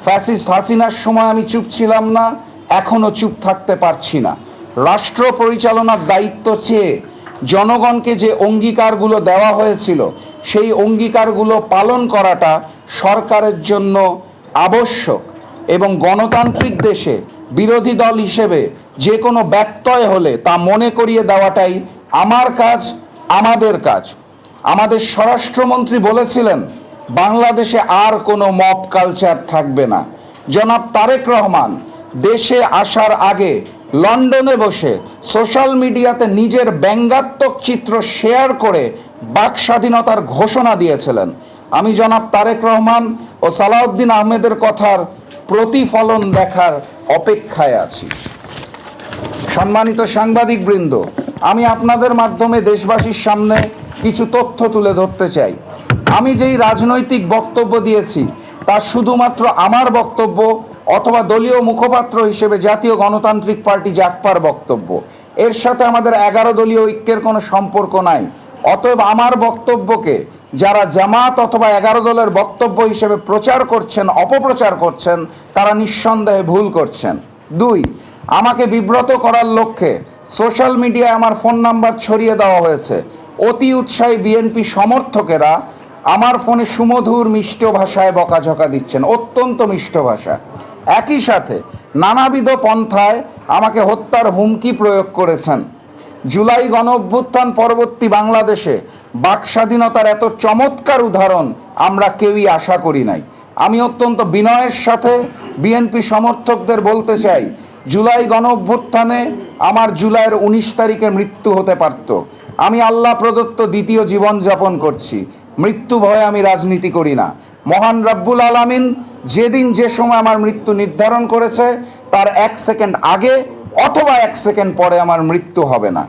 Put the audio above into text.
Fascist হাসিনার সময় আমি চুপ ছিলাম না, এখনও চুপ থাকতে পারছি না। রাষ্ট্র পরিচালনার দায়িত্ব চেয়ে জনগণকে যে অঙ্গীকারগুলো দেওয়া হয়েছিল সেই অঙ্গীকারগুলো পালন করাটা সরকারের জন্য আবশ্যক, এবং গণতান্ত্রিক দেশে বিরোধী দল হিসেবে যে কোনো ব্যত্যয় হলে তা মনে করিয়ে দেওয়াটাই আমার কাজ, আমাদের কাজ। আমাদের স্বরাষ্ট্রমন্ত্রী বলেছিলেন বাংলাদেশে আর কোনো মব কালচার থাকবে না। জনাব তারেক রহমান দেশে আসার আগে লন্ডনে বসে সোশ্যাল মিডিয়াতে নিজের ব্যঙ্গাত্মক চিত্র শেয়ার করে বাক স্বাধীনতার ঘোষণা দিয়েছিলেন। আমি জনাব তারেক রহমান ও সালাউদ্দিন আহমেদের কথার প্রতিফলন দেখার অপেক্ষায় আছি। সম্মানিত সাংবাদিকবৃন্দ, আমি আপনাদের মাধ্যমে দেশবাসীর সামনে কিছু তথ্য তুলে ধরতে চাই। আমি যেই রাজনৈতিক বক্তব্য দিয়েছি তা শুধুমাত্র আমার বক্তব্য অথবা দলীয় মুখপাত্র হিসেবে জাতীয় গণতান্ত্রিক পার্টি জাগপার বক্তব্য। এর সাথে আমাদের 11 দলীয় ঐক্যের কোনো সম্পর্ক নাই। অতএব আমার বক্তব্যকে যারা জামাত অথবা 11 দলের বক্তব্য হিসেবে প্রচার করছেন, অপপ্রচার করছেন, তারা নিঃসন্দেহে ভুল করছেন। 2, আমাকে বিব্রত করার লক্ষ্যে সোশ্যাল মিডিয়ায় আমার ফোন নাম্বার ছড়িয়ে দেওয়া হয়েছে। অতি উৎসাহী বিএনপি সমর্থকেরা আমার ফোনে সুমধুর মিষ্ট ভাষায় বকাঝকা দিচ্ছেন, অত্যন্ত মিষ্ট ভাষা। একই সাথে নানাবিধ পন্থায় আমাকে হত্যার হুমকি প্রয়োগ করেছেন। জুলাই গণ অভ্যুত্থান পরবর্তী বাংলাদেশে বাক স্বাধীনতার এত চমৎকার উদাহরণ আমরা কেউই আশা করি নাই। আমি অত্যন্ত বিনয়ের সাথে বিএনপি সমর্থকদের বলতে চাই, জুলাই গণ অভ্যুত্থানে আমার জুলাইয়ের 19 তারিখে মৃত্যু হতে পারত। আমি আল্লাহ প্রদত্ত দ্বিতীয় জীবনযাপন করছি। মৃত্যু ভয়ে আমি রাজনীতি করি না। মহান রব্বুল আলামিন যেদিন যে সময় আমার মৃত্যু নির্ধারণ করেছে তার 1 সেকেন্ড আগে অথবা 1 সেকেন্ড পরে আমার মৃত্যু হবে না।